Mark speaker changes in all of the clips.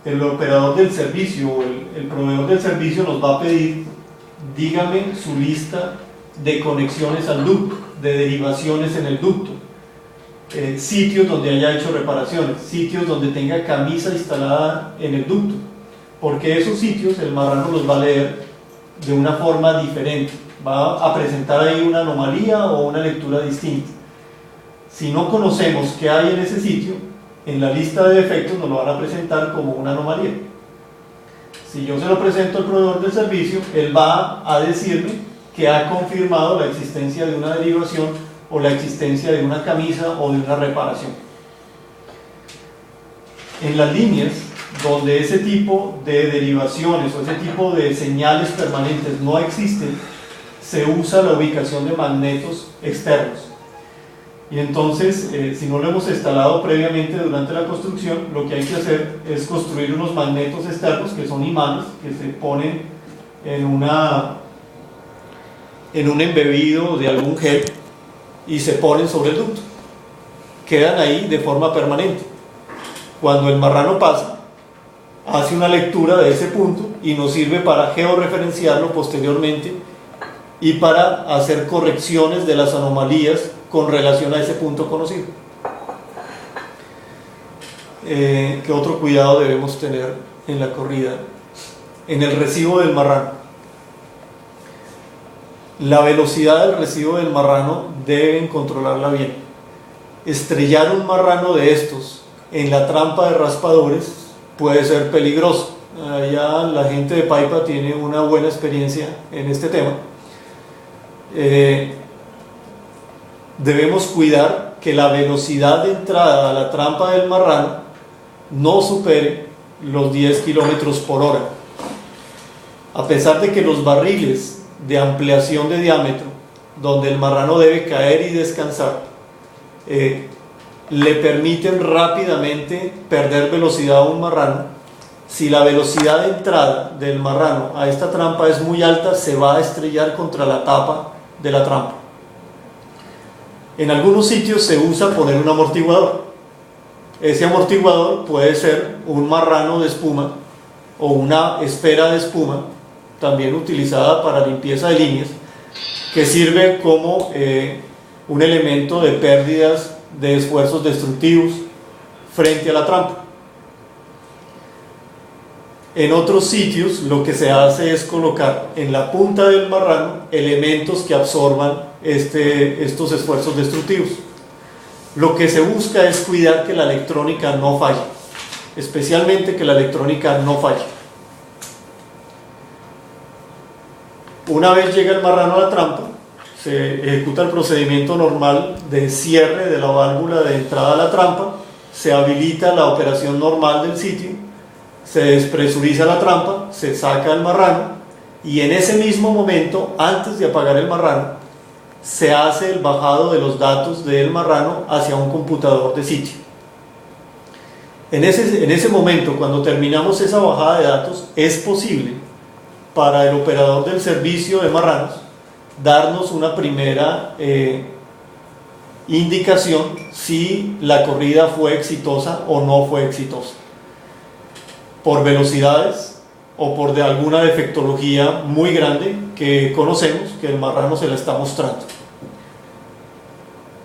Speaker 1: el operador del servicio o el proveedor del servicio nos va a pedir, dígame su lista de conexiones al ducto, de derivaciones en el ducto, sitios donde haya hecho reparaciones, sitios donde tenga camisa instalada en el ducto, porque esos sitios el marrano los va a leer de una forma diferente, va a presentar ahí una anomalía o una lectura distinta. Si no conocemos qué hay en ese sitio, en la lista de defectos nos lo van a presentar como una anomalía. Si yo se lo presento al proveedor del servicio, él va a decirme que ha confirmado la existencia de una derivación o la existencia de una camisa o de una reparación. En las líneas donde ese tipo de derivaciones o ese tipo de señales permanentes no existen, se usa la ubicación de magnetos externos. Y entonces, si no lo hemos instalado previamente durante la construcción, lo que hay que hacer es construir unos magnetos externos que son imanes, que se ponen en un embebido de algún gel y se ponen sobre el ducto. Quedan ahí de forma permanente. Cuando el marrano pasa, hace una lectura de ese punto y nos sirve para georreferenciarlo posteriormente y para hacer correcciones de las anomalías con relación a ese punto conocido. ¿Qué otro cuidado debemos tener en la corrida? En el recibo del marrano. La velocidad del recibo del marrano deben controlarla bien. Estrellar un marrano de estos en la trampa de raspadores puede ser peligroso. Allá la gente de Paipa tiene una buena experiencia en este tema. Debemos cuidar que la velocidad de entrada a la trampa del marrano no supere los 10 kilómetros por hora. A pesar de que los barriles de ampliación de diámetro, donde el marrano debe caer y descansar, le permiten rápidamente perder velocidad a un marrano, si la velocidad de entrada del marrano a esta trampa es muy alta, se va a estrellar contra la tapa de la trampa. En algunos sitios se usa poner un amortiguador. Ese amortiguador puede ser un marrano de espuma o una esfera de espuma, también utilizada para limpieza de líneas, que sirve como un elemento de pérdidas de esfuerzos destructivos frente a la trampa. En otros sitios lo que se hace es colocar en la punta del marrano elementos que absorban estos esfuerzos destructivos. Lo que se busca es cuidar que la electrónica no falle, especialmente que la electrónica no falle. Una vez llega el marrano a la trampa, se ejecuta el procedimiento normal de cierre de la válvula de entrada a la trampa, se habilita la operación normal del sitio, se despresuriza la trampa, se saca el marrano y en ese mismo momento, antes de apagar el marrano, se hace el bajado de los datos del marrano hacia un computador de sitio. En ese momento, cuando terminamos esa bajada de datos, es posible para el operador del servicio de marranos darnos una primera indicación si la corrida fue exitosa o no fue exitosa, por velocidades o por de alguna defectología muy grande que conocemos que el marrano se la está mostrando.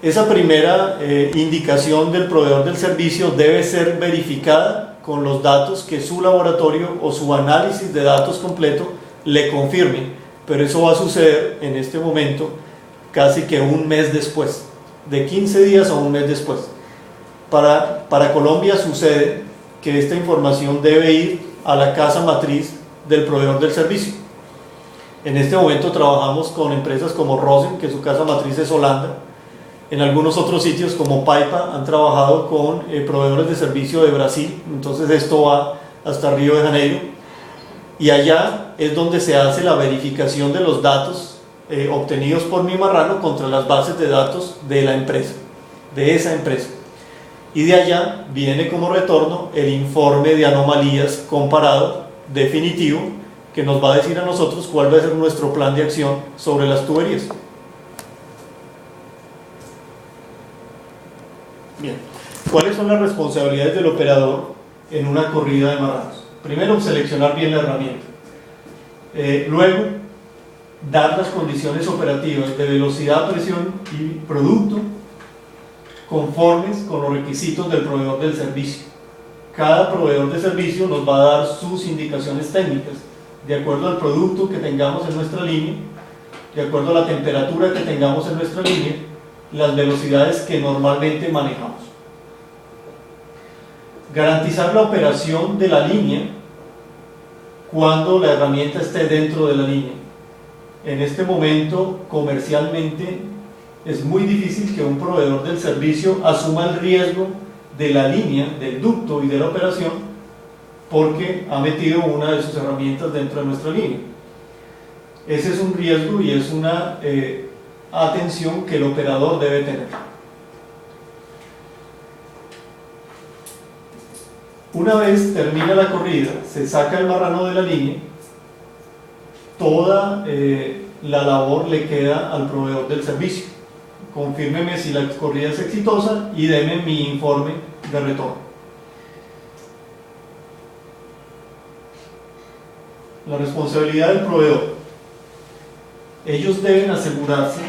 Speaker 1: Esa primera indicación del proveedor del servicio debe ser verificada con los datos que su laboratorio o su análisis de datos completo le confirme, pero eso va a suceder en este momento casi que un mes después, de 15 días a un mes después. Para Colombia sucede que esta información debe ir a la casa matriz del proveedor del servicio. En este momento trabajamos con empresas como Rosen, que su casa matriz es Holanda. En algunos otros sitios como Paipa han trabajado con proveedores de servicio de Brasil, entonces esto va hasta Río de Janeiro y allá es donde se hace la verificación de los datos obtenidos por mi marrano contra las bases de datos de la empresa, de esa empresa. Y de allá viene como retorno el informe de anomalías comparado definitivo que nos va a decir a nosotros cuál va a ser nuestro plan de acción sobre las tuberías. Bien, ¿cuáles son las responsabilidades del operador en una corrida de marranos. Primero, seleccionar bien la herramienta. Luego, dar las condiciones operativas de velocidad, presión y producto conformes con los requisitos del proveedor del servicio. Cada proveedor de servicio nos va a dar sus indicaciones técnicas de acuerdo al producto que tengamos en nuestra línea, de acuerdo a la temperatura que tengamos en nuestra línea, las velocidades que normalmente manejamos. Garantizar la operación de la línea cuando la herramienta esté dentro de la línea. En este momento, comercialmente, es muy difícil que un proveedor del servicio asuma el riesgo de la línea, del ducto y de la operación, porque ha metido una de sus herramientas dentro de nuestra línea. Ese es un riesgo y es una atención que el operador debe tener. Una vez termina la corrida, se saca el marrano de la línea, toda la labor le queda al proveedor del servicio. Confírmeme si la corrida es exitosa y deme mi informe de retorno. La responsabilidad del proveedor. Ellos deben asegurarse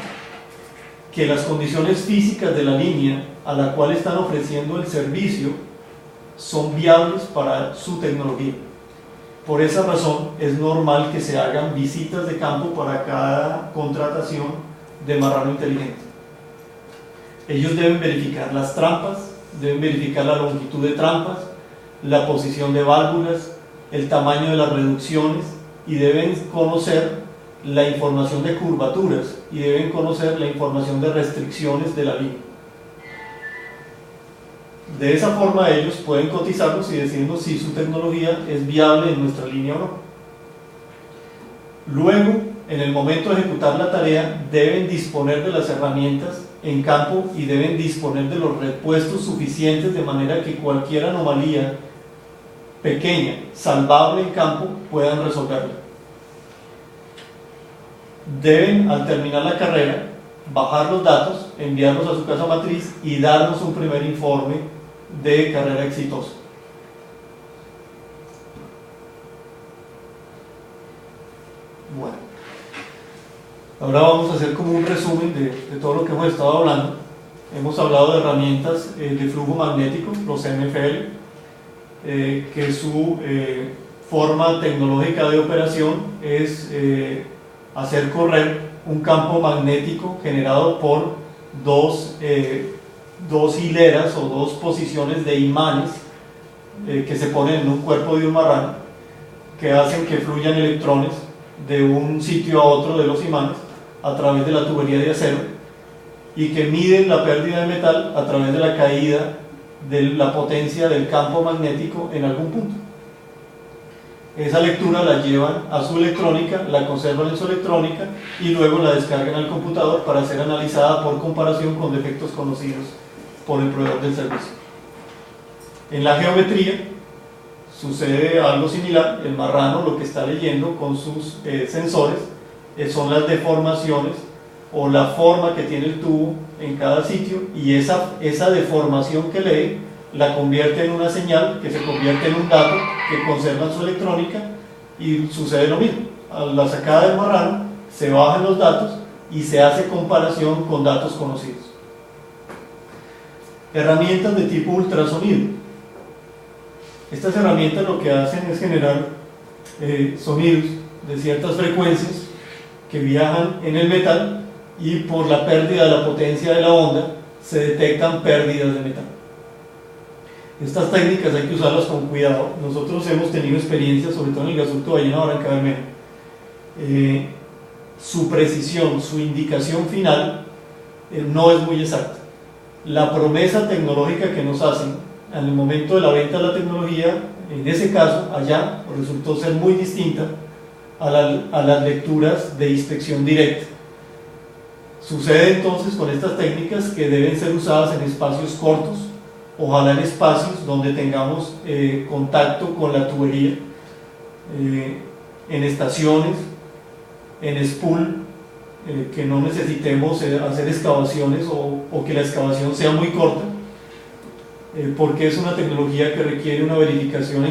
Speaker 1: que las condiciones físicas de la línea a la cual están ofreciendo el servicio son viables para su tecnología. Por esa razón es normal que se hagan visitas de campo para cada contratación de marrano inteligente. Ellos deben verificar las trampas, deben verificar la longitud de trampas, la posición de válvulas, el tamaño de las reducciones, y deben conocer la información de curvaturas y deben conocer la información de restricciones de la línea. De esa forma ellos pueden cotizarnos y decirnos si su tecnología es viable en nuestra línea o no. Luego, en el momento de ejecutar la tarea, deben disponer de las herramientas en campo y deben disponer de los repuestos suficientes de manera que cualquier anomalía pequeña, salvable en campo, puedan resolverla. Deben, al terminar la carrera, bajar los datos, enviarlos a su casa matriz y darnos un primer informe de carrera exitosa. Bueno, ahora vamos a hacer como un resumen de todo lo que hemos estado hablando. Hemos hablado de herramientas de flujo magnético, los MFL, que su forma tecnológica de operación es hacer correr un campo magnético generado por dos hileras o dos posiciones de imanes que se ponen en un cuerpo de un marrano, que hacen que fluyan electrones de un sitio a otro de los imanes a través de la tubería de acero y que miden la pérdida de metal a través de la caída de la potencia del campo magnético en algún punto. Esa lectura la llevan a su electrónica, la conservan en su electrónica y luego la descargan al computador para ser analizada por comparación con defectos conocidos por el proveedor del servicio. En la geometría sucede algo similar. El marrano lo que está leyendo con sus sensores son las deformaciones o la forma que tiene el tubo en cada sitio, y esa deformación que lee la convierte en una señal que se convierte en un dato que conserva en su electrónica, y sucede lo mismo. A la sacada del marrano se bajan los datos y se hace comparación con datos conocidos. Herramientas de tipo ultrasonido. Estas herramientas lo que hacen es generar sonidos de ciertas frecuencias que viajan en el metal, y por la pérdida de la potencia de la onda se detectan pérdidas de metal. Estas técnicas hay que usarlas con cuidado. Nosotros hemos tenido experiencias, sobre todo en el gasoducto Ballena Barranca Bermeja. Su precisión, su indicación final no es muy exacta. La promesa tecnológica que nos hacen en el momento de la venta de la tecnología, en ese caso, allá, resultó ser muy distinta a las lecturas de inspección directa. Sucede entonces con estas técnicas que deben ser usadas en espacios cortos, ojalá en espacios donde tengamos contacto con la tubería, en estaciones, en spool, que no necesitemos hacer excavaciones o que la excavación sea muy corta. porque es una tecnología que requiere una verificación